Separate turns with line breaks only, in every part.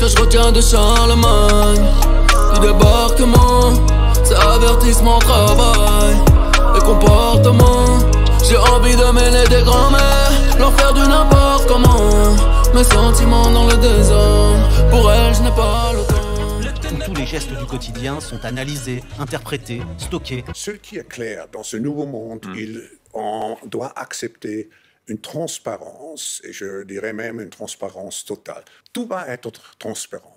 que je retiens de Charlemagne. Du débarquement, c'est avertissement, travail et comportement. J'ai envie de mêler des grands-mères, leur faire du n'importe comment. Mes sentiments dans le désordre, pour elle je n'ai pas le temps.
Tous les gestes du quotidien sont analysés, interprétés, stockés.
Ce qui est clair dans ce nouveau monde, on doit accepter une transparence, et je dirais même une transparence totale. Tout va être transparent.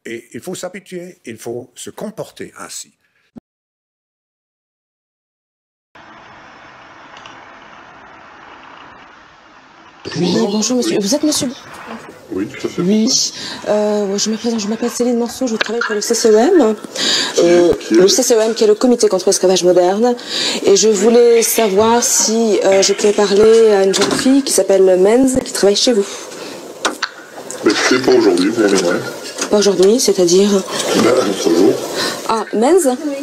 Et il faut s'habituer, il faut se comporter ainsi.
Oui, bonjour monsieur. Vous êtes monsieur?
Oui, tout à fait.
Oui. Je me présente, je m'appelle Céline Manceau, je travaille pour le CCEM. Le CCEM qui est le comité contre l'esclavage moderne. Et je voulais savoir si je pouvais parler à une jeune fille qui s'appelle Menz, qui travaille chez vous.
Écoutez, pas aujourd'hui, vous reviendrez.
Pas aujourd'hui, c'est-à-dire?
L'autre jour.
Ah, Menz?
Oui.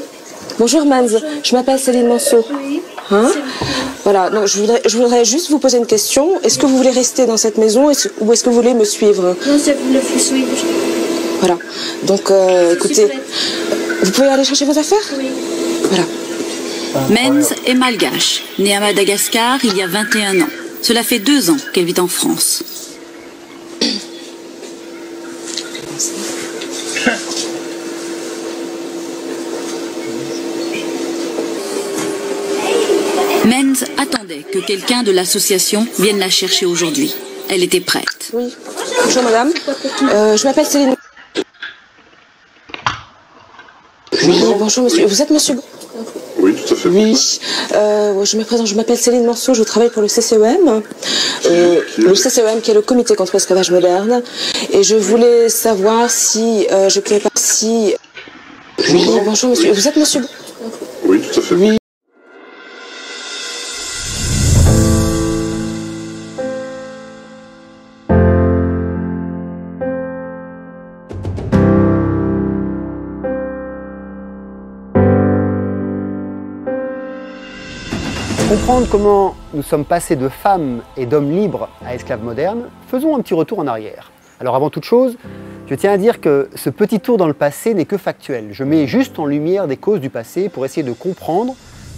Bonjour Menz, je m'appelle Céline Manceau.
Oui.
Hein? Voilà, donc je voudrais juste vous poser une question. Est-ce que vous voulez rester dans cette maison ou est-ce que vous voulez me suivre?
Non, c'est le faut suivre.
Voilà, donc écoutez, vous pouvez aller chercher vos affaires?
Oui.
Voilà.
Menz est malgache, née à Madagascar il y a 21 ans. Cela fait 2 ans qu'elle vit en France. Menz attendait que quelqu'un de l'association vienne la chercher aujourd'hui. Elle était prête.
Oui. Bonjour madame. Je m'appelle Céline. Oui, bonjour monsieur. Vous êtes monsieur?
Oui, tout à fait.
Oui. Je me présente, je m'appelle Céline Manceau, je travaille pour le CCEM. Le CCEM qui est le comité contre l'esclavage moderne. Et je voulais savoir si je pouvais pas... Si... Oui, bonjour monsieur. Vous êtes monsieur?
Oui, tout à fait.
Oui.
Pour comprendre comment nous sommes passés de femmes et d'hommes libres à esclaves modernes, faisons un petit retour en arrière. Alors avant toute chose, je tiens à dire que ce petit tour dans le passé n'est que factuel. Je mets juste en lumière des causes du passé pour essayer de comprendre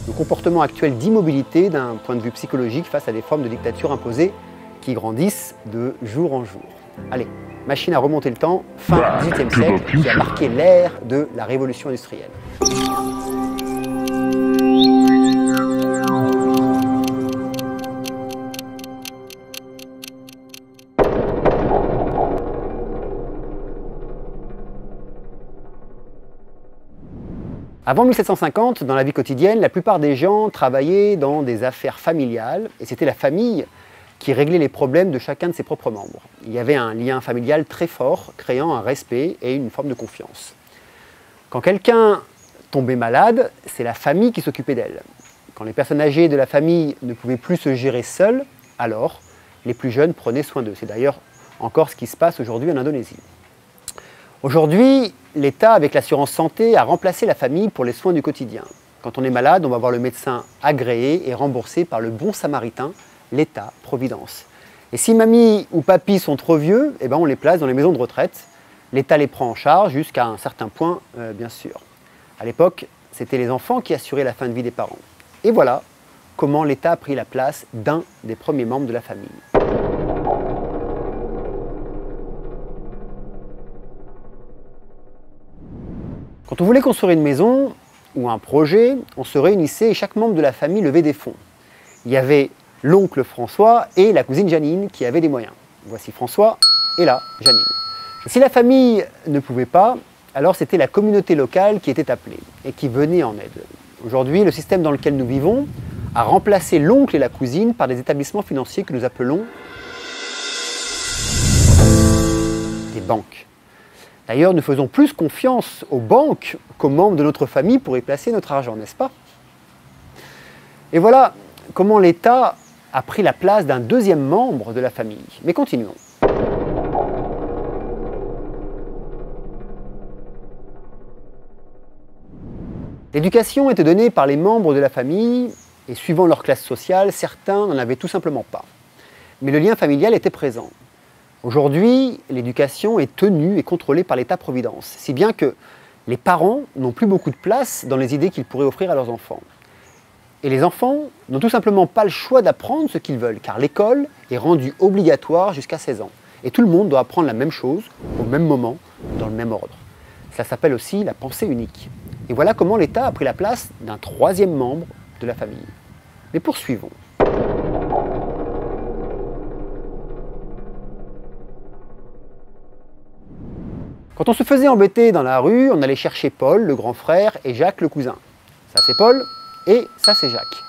le comportement actuel d'immobilité d'un point de vue psychologique face à des formes de dictature imposées qui grandissent de jour en jour. Allez, machine à remonter le temps, fin XVIIIe siècle, qui a marqué l'ère de la révolution industrielle. Avant 1750, dans la vie quotidienne, la plupart des gens travaillaient dans des affaires familiales et c'était la famille qui réglait les problèmes de chacun de ses propres membres. Il y avait un lien familial très fort, créant un respect et une forme de confiance. Quand quelqu'un tombait malade, c'est la famille qui s'occupait d'elle. Quand les personnes âgées de la famille ne pouvaient plus se gérer seules, alors les plus jeunes prenaient soin d'eux. C'est d'ailleurs encore ce qui se passe aujourd'hui en Indonésie. Aujourd'hui, l'État, avec l'assurance santé, a remplacé la famille pour les soins du quotidien. Quand on est malade, on va voir le médecin agréé et remboursé par le bon samaritain, l'État-providence. Et si mamie ou papy sont trop vieux, eh ben on les place dans les maisons de retraite. L'État les prend en charge jusqu'à un certain point, bien sûr. À l'époque, c'était les enfants qui assuraient la fin de vie des parents. Et voilà comment l'État a pris la place d'un des premiers membres de la famille. Quand on voulait construire une maison ou un projet, on se réunissait et chaque membre de la famille levait des fonds. Il y avait l'oncle François et la cousine Janine qui avaient des moyens. Voici François et là, Janine. Si la famille ne pouvait pas, alors c'était la communauté locale qui était appelée et qui venait en aide. Aujourd'hui, le système dans lequel nous vivons a remplacé l'oncle et la cousine par des établissements financiers que nous appelons des banques. D'ailleurs, nous faisons plus confiance aux banques qu'aux membres de notre famille pour y placer notre argent, n'est-ce pas? Et voilà comment l'État a pris la place d'un deuxième membre de la famille. Mais continuons. L'éducation était donnée par les membres de la famille et suivant leur classe sociale, certains n'en avaient tout simplement pas. Mais le lien familial était présent. Aujourd'hui, l'éducation est tenue et contrôlée par l'État-providence, si bien que les parents n'ont plus beaucoup de place dans les idées qu'ils pourraient offrir à leurs enfants. Et les enfants n'ont tout simplement pas le choix d'apprendre ce qu'ils veulent, car l'école est rendue obligatoire jusqu'à 16 ans. Et tout le monde doit apprendre la même chose, au même moment, dans le même ordre. Ça s'appelle aussi la pensée unique. Et voilà comment l'État a pris la place d'un troisième membre de la famille. Mais poursuivons. Quand on se faisait embêter dans la rue, on allait chercher Paul, le grand frère, et Jacques, le cousin. Ça c'est Paul, et ça c'est Jacques.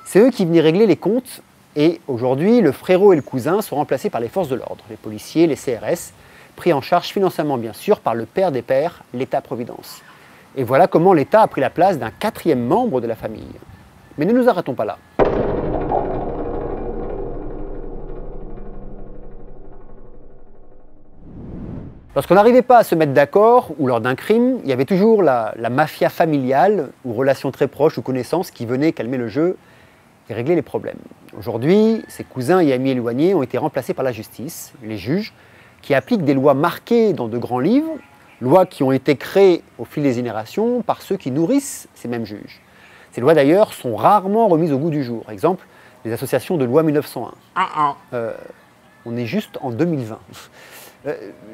C'est eux qui venaient régler les comptes, et aujourd'hui, le frérot et le cousin sont remplacés par les forces de l'ordre, les policiers, les CRS, pris en charge financièrement bien sûr par le père des pères, l'État-providence. Et voilà comment l'État a pris la place d'un quatrième membre de la famille. Mais ne nous arrêtons pas là. Lorsqu'on n'arrivait pas à se mettre d'accord, ou lors d'un crime, il y avait toujours la mafia familiale, ou relation très proche ou connaissance qui venait calmer le jeu et régler les problèmes. Aujourd'hui, ces cousins et amis éloignés ont été remplacés par la justice, les juges, qui appliquent des lois marquées dans de grands livres, lois qui ont été créées au fil des générations par ceux qui nourrissent ces mêmes juges. Ces lois d'ailleurs sont rarement remises au goût du jour. Exemple, les associations de loi 1901. On est juste en 2020.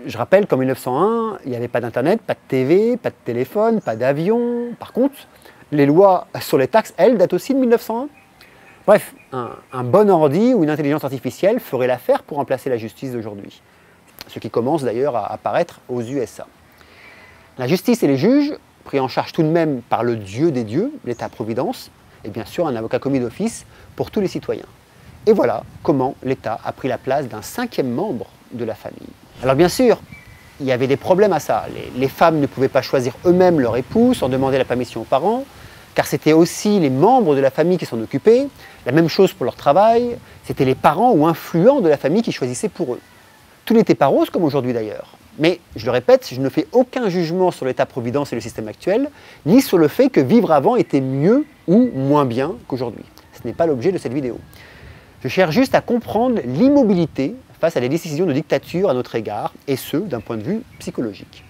Je rappelle qu'en 1901, il n'y avait pas d'internet, pas de TV, pas de téléphone, pas d'avion. Par contre, les lois sur les taxes, elles, datent aussi de 1901. Bref, un bon ordi ou une intelligence artificielle ferait l'affaire pour remplacer la justice d'aujourd'hui. Ce qui commence d'ailleurs à apparaître aux USA. La justice et les juges, pris en charge tout de même par le Dieu des dieux, l'État-providence, et bien sûr un avocat commis d'office pour tous les citoyens. Et voilà comment l'État a pris la place d'un cinquième membre de la famille. Alors bien sûr, il y avait des problèmes à ça. Les femmes ne pouvaient pas choisir eux-mêmes leur époux sans demander la permission aux parents, car c'était aussi les membres de la famille qui s'en occupaient. La même chose pour leur travail, c'était les parents ou influents de la famille qui choisissaient pour eux. Tout n'était pas rose comme aujourd'hui d'ailleurs. Mais, je le répète, je ne fais aucun jugement sur l'État-providence et le système actuel, ni sur le fait que vivre avant était mieux ou moins bien qu'aujourd'hui. Ce n'est pas l'objet de cette vidéo. Je cherche juste à comprendre l'immobilité face à des décisions de dictature à notre égard, et ce, d'un point de vue psychologique.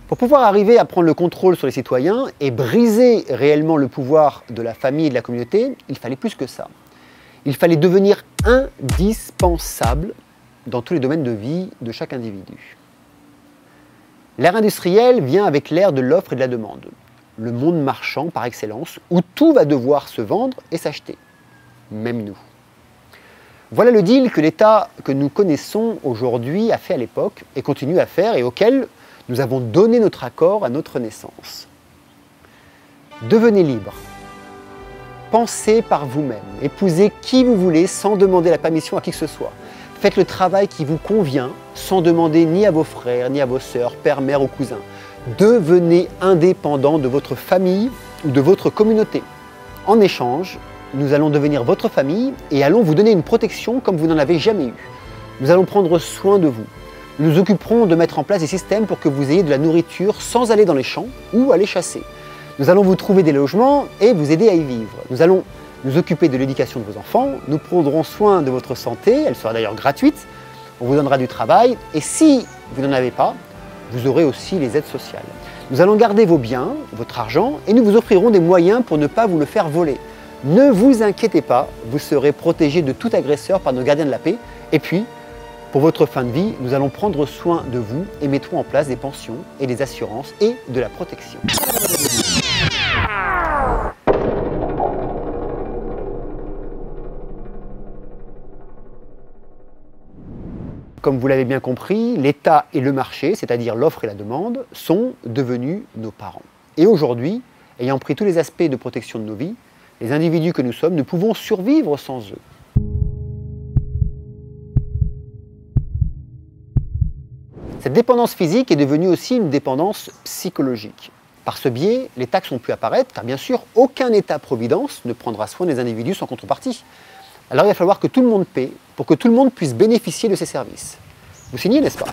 Pour pouvoir arriver à prendre le contrôle sur les citoyens et briser réellement le pouvoir de la famille et de la communauté, il fallait plus que ça. Il fallait devenir indispensable dans tous les domaines de vie de chaque individu. L'ère industrielle vient avec l'ère de l'offre et de la demande, le monde marchand par excellence, où tout va devoir se vendre et s'acheter, même nous. Voilà le deal que l'État que nous connaissons aujourd'hui a fait à l'époque et continue à faire et auquel nous avons donné notre accord à notre naissance. Devenez libre. Pensez par vous-même. Épousez qui vous voulez sans demander la permission à qui que ce soit. Faites le travail qui vous convient sans demander ni à vos frères, ni à vos sœurs, père, mère ou cousins. Devenez indépendant de votre famille ou de votre communauté. En échange, nous allons devenir votre famille et allons vous donner une protection comme vous n'en avez jamais eu. Nous allons prendre soin de vous. Nous nous occuperons de mettre en place des systèmes pour que vous ayez de la nourriture sans aller dans les champs ou aller chasser. Nous allons vous trouver des logements et vous aider à y vivre. Nous allons nous occuper de l'éducation de vos enfants, nous prendrons soin de votre santé, elle sera d'ailleurs gratuite, on vous donnera du travail et si vous n'en avez pas, vous aurez aussi les aides sociales. Nous allons garder vos biens, votre argent et nous vous offrirons des moyens pour ne pas vous le faire voler. Ne vous inquiétez pas, vous serez protégé de tout agresseur par nos gardiens de la paix et puis, pour votre fin de vie, nous allons prendre soin de vous et mettrons en place des pensions et des assurances et de la protection. Comme vous l'avez bien compris, l'État et le marché, c'est-à-dire l'offre et la demande, sont devenus nos parents. Et aujourd'hui, ayant pris tous les aspects de protection de nos vies, les individus que nous sommes ne pouvons survivre sans eux. Cette dépendance physique est devenue aussi une dépendance psychologique. Par ce biais, les taxes ont pu apparaître, car bien sûr, aucun État-providence ne prendra soin des individus sans contrepartie. Alors il va falloir que tout le monde paie pour que tout le monde puisse bénéficier de ces services. Vous signez, n'est-ce pas?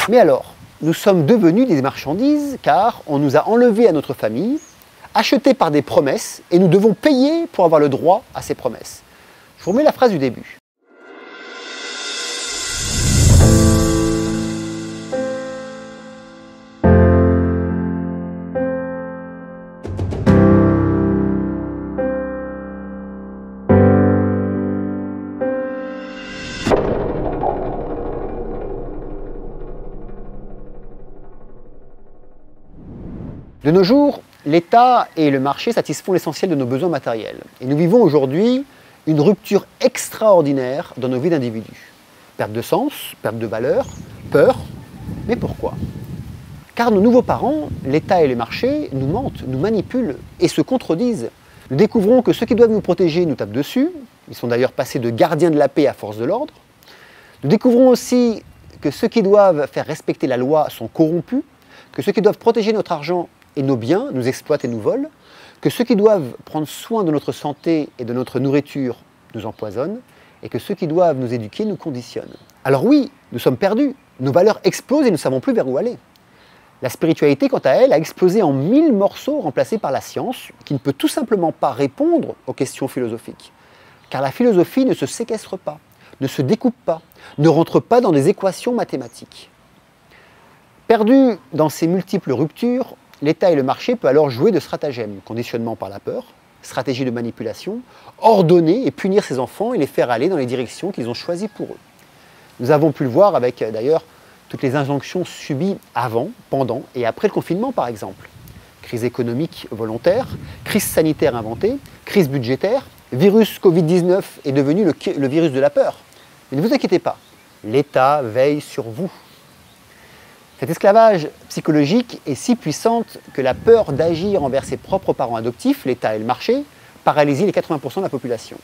Mais alors, nous sommes devenus des marchandises car on nous a enlevés à notre famille, achetés par des promesses, et nous devons payer pour avoir le droit à ces promesses. Je vous remets la phrase du début. De nos jours, l'État et le marché satisfont l'essentiel de nos besoins matériels. Et nous vivons aujourd'hui une rupture extraordinaire dans nos vies d'individus. Perte de sens, perte de valeur, peur. Mais pourquoi? Car nos nouveaux parents, l'État et les marchés, nous mentent, nous manipulent et se contredisent. Nous découvrons que ceux qui doivent nous protéger nous tapent dessus. Ils sont d'ailleurs passés de gardiens de la paix à force de l'ordre. Nous découvrons aussi que ceux qui doivent faire respecter la loi sont corrompus, que ceux qui doivent protéger notre argent et nos biens nous exploitent et nous volent, que ceux qui doivent prendre soin de notre santé et de notre nourriture nous empoisonnent, et que ceux qui doivent nous éduquer nous conditionnent. Alors oui, nous sommes perdus, nos valeurs explosent et nous ne savons plus vers où aller. La spiritualité, quant à elle, a explosé en 1000 morceaux remplacés par la science, qui ne peut tout simplement pas répondre aux questions philosophiques. Car la philosophie ne se séquestre pas, ne se découpe pas, ne rentre pas dans des équations mathématiques. Perdu dans ces multiples ruptures, l'État et le marché peuvent alors jouer de stratagèmes, conditionnement par la peur, stratégie de manipulation, ordonner et punir ses enfants et les faire aller dans les directions qu'ils ont choisies pour eux. Nous avons pu le voir avec d'ailleurs toutes les injonctions subies avant, pendant et après le confinement par exemple. Crise économique volontaire, crise sanitaire inventée, crise budgétaire, virus Covid-19 est devenu le virus de la peur. Mais ne vous inquiétez pas, l'État veille sur vous. Cet esclavage psychologique est si puissante que la peur d'agir envers ses propres parents adoptifs, l'État et le marché, paralyse les 80% de la population.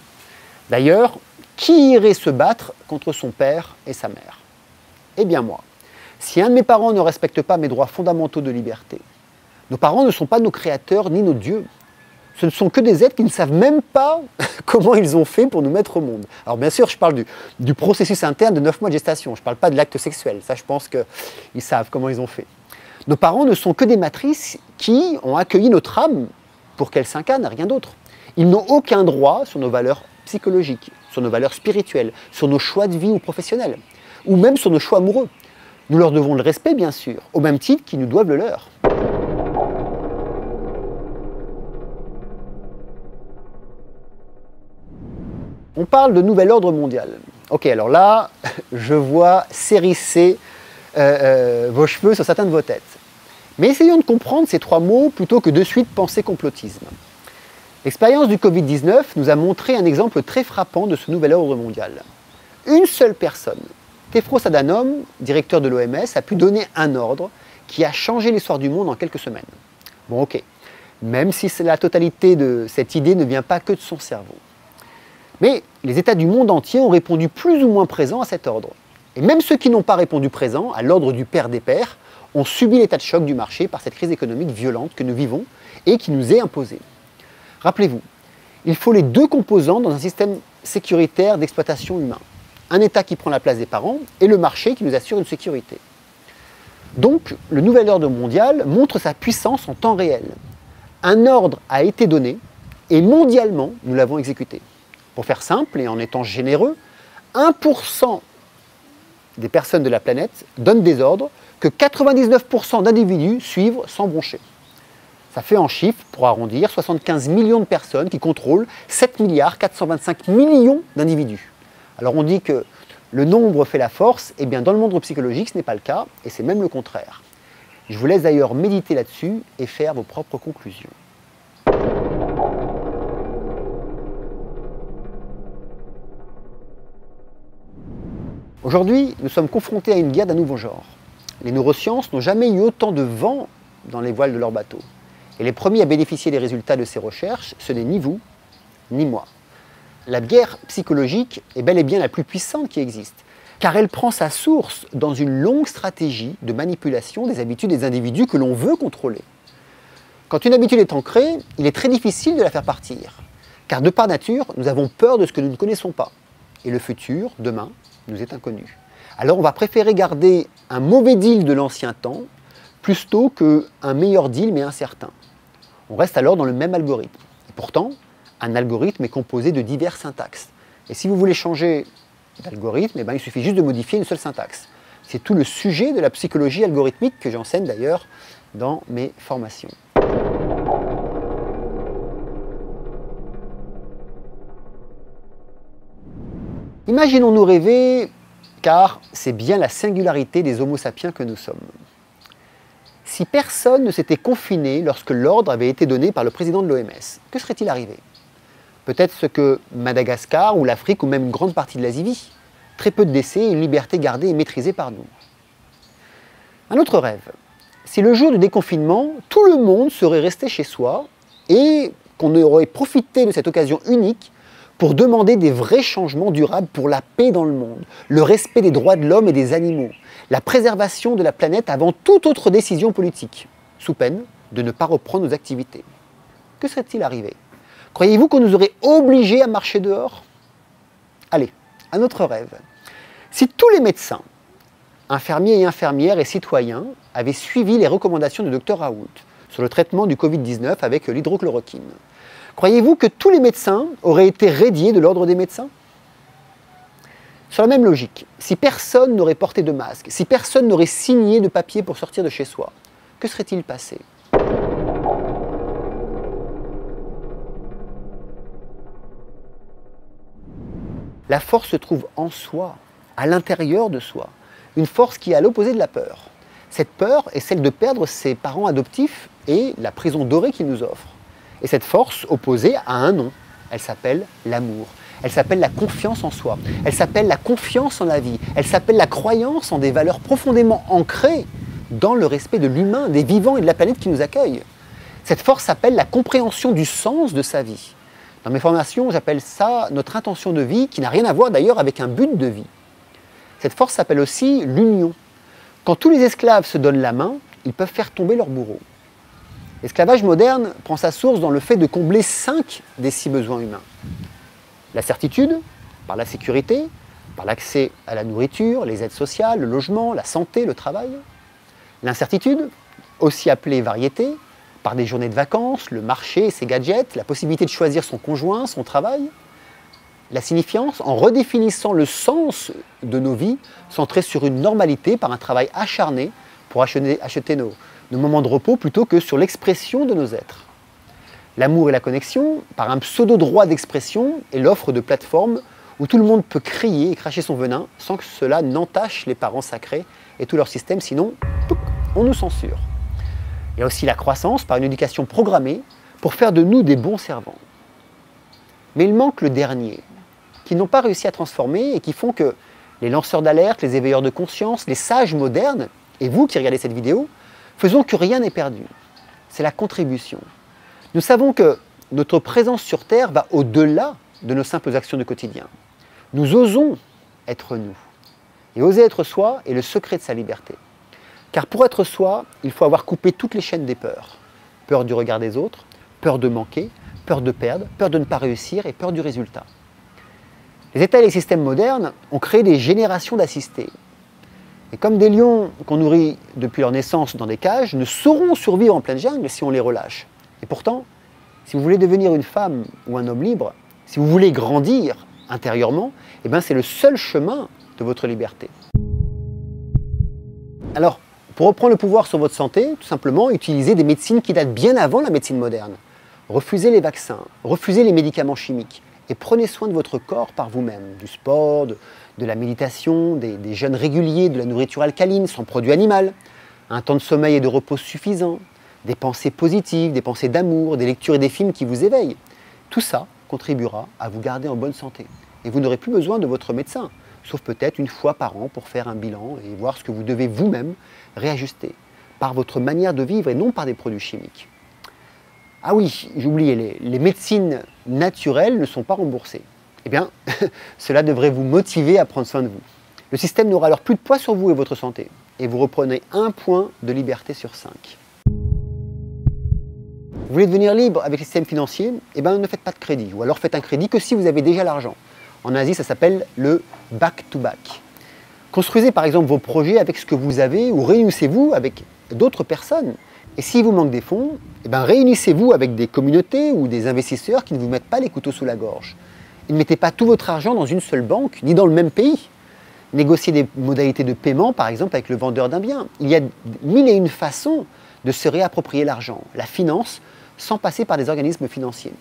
D'ailleurs, qui irait se battre contre son père et sa mère? Eh bien moi. Si un de mes parents ne respecte pas mes droits fondamentaux de liberté, nos parents ne sont pas nos créateurs ni nos dieux. Ce ne sont que des êtres qui ne savent même pas comment ils ont fait pour nous mettre au monde. Alors bien sûr, je parle du processus interne de 9 mois de gestation. Je ne parle pas de l'acte sexuel. Ça, je pense qu'ils savent comment ils ont fait. Nos parents ne sont que des matrices qui ont accueilli notre âme pour qu'elle s'incarne, rien d'autre. Ils n'ont aucun droit sur nos valeurs psychologiques, sur nos valeurs spirituelles, sur nos choix de vie ou professionnels, ou même sur nos choix amoureux. Nous leur devons le respect, bien sûr, au même titre qu'ils nous doivent le leur. On parle de nouvel ordre mondial. Ok, alors là, je vois s'hérisser vos cheveux sur certaines de vos têtes. Mais essayons de comprendre ces trois mots plutôt que de suite penser complotisme. L'expérience du Covid-19 nous a montré un exemple très frappant de ce nouvel ordre mondial. Une seule personne, Tedros Adhanom, directeur de l'OMS, a pu donner un ordre qui a changé l'histoire du monde en quelques semaines. Bon, ok, même si la totalité de cette idée ne vient pas que de son cerveau. Mais les États du monde entier ont répondu plus ou moins présent à cet ordre. Et même ceux qui n'ont pas répondu présent à l'ordre du père des pères ont subi l'état de choc du marché par cette crise économique violente que nous vivons et qui nous est imposée. Rappelez-vous, il faut les deux composants dans un système sécuritaire d'exploitation humain. Un État qui prend la place des parents et le marché qui nous assure une sécurité. Donc, le nouvel ordre mondial montre sa puissance en temps réel. Un ordre a été donné et mondialement, nous l'avons exécuté. Pour faire simple et en étant généreux, 1% des personnes de la planète donnent des ordres que 99% d'individus suivent sans broncher. Ça fait en chiffres, pour arrondir, 75 millions de personnes qui contrôlent 7 milliards 425 millions d'individus. Alors on dit que le nombre fait la force, et bien dans le monde psychologique ce n'est pas le cas, et c'est même le contraire. Je vous laisse d'ailleurs méditer là-dessus et faire vos propres conclusions. Aujourd'hui, nous sommes confrontés à une guerre d'un nouveau genre. Les neurosciences n'ont jamais eu autant de vent dans les voiles de leur bateau. Et les premiers à bénéficier des résultats de ces recherches, ce n'est ni vous, ni moi. La guerre psychologique est bel et bien la plus puissante qui existe, car elle prend sa source dans une longue stratégie de manipulation des habitudes des individus que l'on veut contrôler. Quand une habitude est ancrée, il est très difficile de la faire partir, car de par nature, nous avons peur de ce que nous ne connaissons pas. Et le futur, demain, nous est inconnu. Alors on va préférer garder un mauvais deal de l'ancien temps plutôt qu'un meilleur deal mais incertain. On reste alors dans le même algorithme. Et pourtant, un algorithme est composé de diverses syntaxes. Et si vous voulez changer d'algorithme, il suffit juste de modifier une seule syntaxe. C'est tout le sujet de la psychologie algorithmique que j'enseigne d'ailleurs dans mes formations. Imaginons-nous rêver, car c'est bien la singularité des Homo sapiens que nous sommes. Si personne ne s'était confiné lorsque l'ordre avait été donné par le président de l'OMS, que serait-il arrivé? Peut-être ce que Madagascar ou l'Afrique ou même une grande partie de l'Asie vit. Très peu de décès et une liberté gardée et maîtrisée par nous. Un autre rêve. Si le jour du déconfinement, tout le monde serait resté chez soi et qu'on aurait profité de cette occasion unique pour demander des vrais changements durables pour la paix dans le monde, le respect des droits de l'homme et des animaux, la préservation de la planète avant toute autre décision politique, sous peine de ne pas reprendre nos activités. Que serait-il arrivé? Croyez-vous qu'on nous aurait obligés à marcher dehors? Allez, un autre rêve. Si tous les médecins, infirmiers et infirmières et citoyens avaient suivi les recommandations du Dr Raoult sur le traitement du Covid-19 avec l'hydrochloroquine, croyez-vous que tous les médecins auraient été radiés de l'ordre des médecins? Sur la même logique, si personne n'aurait porté de masque, si personne n'aurait signé de papier pour sortir de chez soi, que serait-il passé? La force se trouve en soi, à l'intérieur de soi, une force qui est à l'opposé de la peur. Cette peur est celle de perdre ses parents adoptifs et la prison dorée qu'ils nous offrent. Et cette force opposée a un nom, elle s'appelle l'amour, elle s'appelle la confiance en soi, elle s'appelle la confiance en la vie, elle s'appelle la croyance en des valeurs profondément ancrées dans le respect de l'humain, des vivants et de la planète qui nous accueille. Cette force s'appelle la compréhension du sens de sa vie. Dans mes formations, j'appelle ça notre intention de vie, qui n'a rien à voir d'ailleurs avec un but de vie. Cette force s'appelle aussi l'union. Quand tous les esclaves se donnent la main, ils peuvent faire tomber leur bourreau. L'esclavage moderne prend sa source dans le fait de combler 5 des 6 besoins humains. La certitude, par la sécurité, par l'accès à la nourriture, les aides sociales, le logement, la santé, le travail. L'incertitude, aussi appelée variété, par des journées de vacances, le marché et ses gadgets, la possibilité de choisir son conjoint, son travail. La signifiance, en redéfinissant le sens de nos vies, centré sur une normalité par un travail acharné pour acheter nos moments de repos plutôt que sur l'expression de nos êtres. L'amour et la connexion, par un pseudo-droit d'expression et l'offre de plateformes où tout le monde peut crier et cracher son venin sans que cela n'entache les parents sacrés et tout leur système, sinon on nous censure. Il y a aussi la croissance par une éducation programmée pour faire de nous des bons servants. Mais il manque le dernier, qui n'ont pas réussi à transformer et qui font que les lanceurs d'alerte, les éveilleurs de conscience, les sages modernes, et vous qui regardez cette vidéo, faisons que rien n'est perdu. C'est la contribution. Nous savons que notre présence sur Terre va au-delà de nos simples actions du quotidien. Nous osons être nous. Et oser être soi est le secret de sa liberté. Car pour être soi, il faut avoir coupé toutes les chaînes des peurs. Peur du regard des autres, peur de manquer, peur de perdre, peur de ne pas réussir et peur du résultat. Les États et les systèmes modernes ont créé des générations d'assistés. Et comme des lions qu'on nourrit depuis leur naissance dans des cages, ne sauront survivre en pleine jungle si on les relâche. Et pourtant, si vous voulez devenir une femme ou un homme libre, si vous voulez grandir intérieurement, c'est le seul chemin de votre liberté. Alors, pour reprendre le pouvoir sur votre santé, tout simplement, utilisez des médecines qui datent bien avant la médecine moderne. Refusez les vaccins, refusez les médicaments chimiques et prenez soin de votre corps par vous-même, du sport, de la méditation, des jeûnes réguliers, de la nourriture alcaline sans produit animal, un temps de sommeil et de repos suffisant, des pensées positives, des pensées d'amour, des lectures et des films qui vous éveillent. Tout ça contribuera à vous garder en bonne santé. Et vous n'aurez plus besoin de votre médecin, sauf peut-être une fois par an pour faire un bilan et voir ce que vous devez vous-même réajuster par votre manière de vivre et non par des produits chimiques. Ah oui, j'oubliais, les médecines naturelles ne sont pas remboursées. Eh bien, cela devrait vous motiver à prendre soin de vous. Le système n'aura alors plus de poids sur vous et votre santé. Et vous reprenez 1 point de liberté sur 5. Vous voulez devenir libre avec le système financier? Ne faites pas de crédit. Ou alors faites un crédit que si vous avez déjà l'argent. En Asie, ça s'appelle le back-to-back. Construisez par exemple vos projets avec ce que vous avez ou réunissez-vous avec d'autres personnes Et s'il vous manque des fonds, eh bien, réunissez-vous avec des communautés ou des investisseurs qui ne vous mettent pas les couteaux sous la gorge. Et ne mettez pas tout votre argent dans une seule banque, ni dans le même pays. Négociez des modalités de paiement, par exemple, avec le vendeur d'un bien. Il y a 1001 façons de se réapproprier l'argent, la finance, sans passer par des organismes financiers.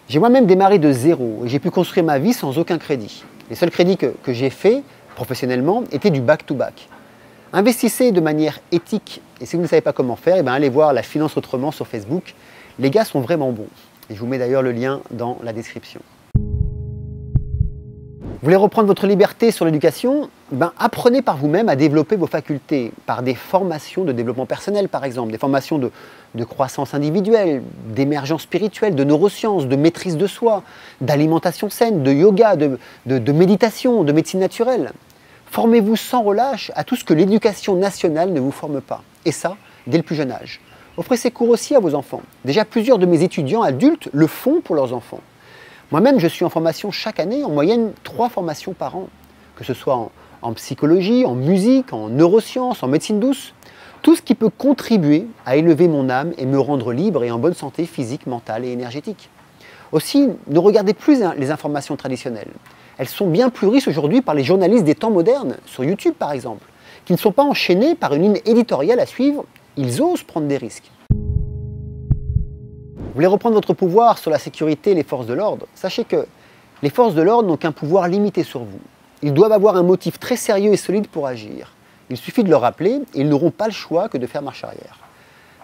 J'ai moi-même démarré de zéro et j'ai pu construire ma vie sans aucun crédit. Les seuls crédits que j'ai faits professionnellement étaient du back-to-back. Investissez de manière éthique et si vous ne savez pas comment faire, eh bien allez voir La Finance Autrement sur Facebook. Les gars sont vraiment bons. Et je vous mets d'ailleurs le lien dans la description. Vous voulez reprendre votre liberté sur l'éducation? Apprenez par vous-même à développer vos facultés par des formations de développement personnel par exemple, des formations de croissance individuelle, d'émergence spirituelle, de neurosciences, de maîtrise de soi, d'alimentation saine, de yoga, de méditation, de médecine naturelle. Formez-vous sans relâche à tout ce que l'éducation nationale ne vous forme pas. Et ça, dès le plus jeune âge. Offrez ces cours aussi à vos enfants. Déjà, plusieurs de mes étudiants adultes le font pour leurs enfants. Moi-même, je suis en formation chaque année, en moyenne 3 formations par an. Que ce soit en psychologie, en musique, en neurosciences, en médecine douce. Tout ce qui peut contribuer à élever mon âme et me rendre libre et en bonne santé physique, mentale et énergétique. Aussi, ne regardez plus les informations traditionnelles. Elles sont bien plus riches aujourd'hui par les journalistes des temps modernes, sur YouTube par exemple, qui ne sont pas enchaînés par une ligne éditoriale à suivre, ils osent prendre des risques. Vous voulez reprendre votre pouvoir sur la sécurité et les forces de l'ordre? Sachez que les forces de l'ordre n'ont qu'un pouvoir limité sur vous. Ils doivent avoir un motif très sérieux et solide pour agir. Il suffit de leur rappeler et ils n'auront pas le choix que de faire marche arrière.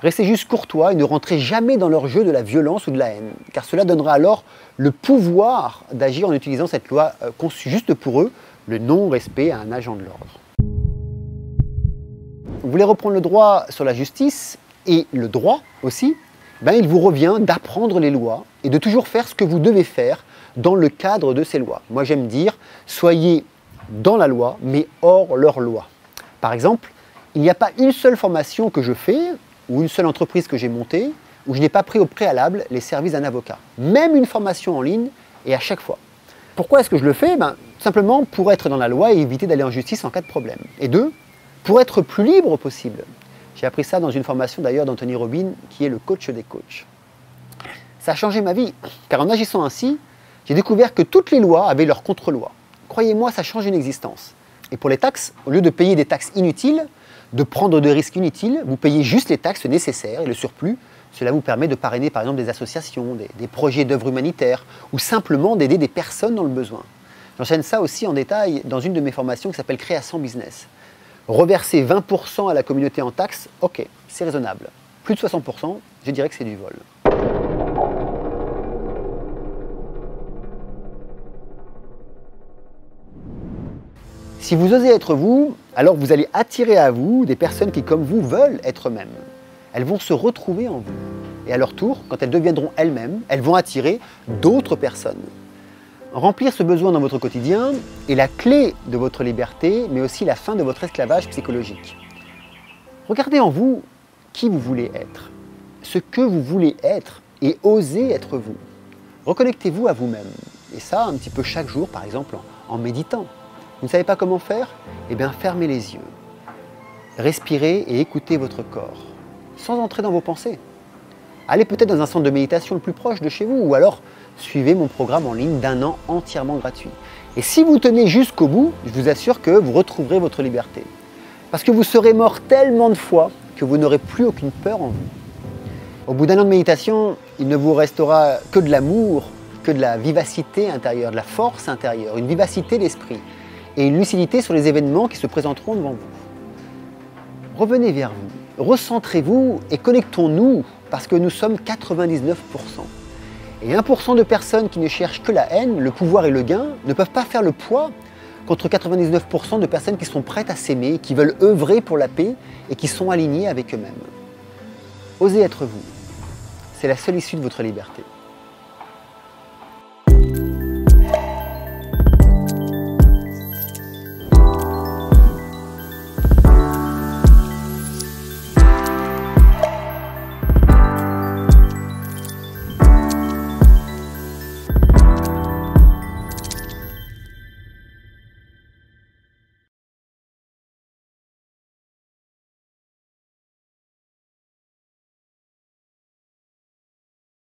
Restez juste courtois et ne rentrez jamais dans leur jeu de la violence ou de la haine, car cela donnera alors le pouvoir d'agir en utilisant cette loi conçue juste pour eux, le non-respect à un agent de l'ordre. Vous voulez reprendre le droit sur la justice et le droit aussi? Il vous revient d'apprendre les lois et de toujours faire ce que vous devez faire dans le cadre de ces lois. Moi j'aime dire, soyez dans la loi, mais hors leur loi. Par exemple, il n'y a pas une seule formation que je fais, ou une seule entreprise que j'ai montée, où je n'ai pas pris au préalable les services d'un avocat. Même une formation en ligne, et à chaque fois. Pourquoi est-ce que je le fais? Simplement pour être dans la loi et éviter d'aller en justice en cas de problème. Et 2, pour être plus libre possible. J'ai appris ça dans une formation d'ailleurs d'Anthony Robbins, qui est le coach des coachs. Ça a changé ma vie, car en agissant ainsi, j'ai découvert que toutes les lois avaient leurs contre-lois. Croyez-moi, ça change une existence. Et pour les taxes, au lieu de payer des taxes inutiles, de prendre des risques inutiles, vous payez juste les taxes nécessaires et le surplus, cela vous permet de parrainer par exemple des associations, des projets d'œuvres humanitaires ou simplement d'aider des personnes dans le besoin. J'enseigne ça aussi en détail dans une de mes formations qui s'appelle Création Business. Reverser 20% à la communauté en taxes, ok, c'est raisonnable. Plus de 60%, je dirais que c'est du vol. Si vous osez être vous, alors vous allez attirer à vous des personnes qui, comme vous, veulent être eux-mêmes. Elles vont se retrouver en vous. Et à leur tour, quand elles deviendront elles-mêmes, elles vont attirer d'autres personnes. Remplir ce besoin dans votre quotidien est la clé de votre liberté, mais aussi la fin de votre esclavage psychologique. Regardez en vous qui vous voulez être, ce que vous voulez être, et osez être vous. Reconnectez-vous à vous-même. Et ça, un petit peu chaque jour, par exemple, en méditant. Vous ne savez pas comment faire? Eh bien, fermez les yeux. Respirez et écoutez votre corps, sans entrer dans vos pensées. Allez peut-être dans un centre de méditation le plus proche de chez vous, ou alors suivez mon programme en ligne d'1 an entièrement gratuit. Et si vous tenez jusqu'au bout, je vous assure que vous retrouverez votre liberté. Parce que vous serez mort tellement de fois que vous n'aurez plus aucune peur en vous. Au bout d'1 an de méditation, il ne vous restera que de l'amour, que de la vivacité intérieure, de la force intérieure, une vivacité d'esprit et une lucidité sur les événements qui se présenteront devant vous. Revenez vers vous, recentrez-vous et connectons-nous parce que nous sommes 99%. Et 1% de personnes qui ne cherchent que la haine, le pouvoir et le gain ne peuvent pas faire le poids contre 99% de personnes qui sont prêtes à s'aimer, qui veulent œuvrer pour la paix et qui sont alignées avec eux-mêmes. Osez être vous. C'est la seule issue de votre liberté.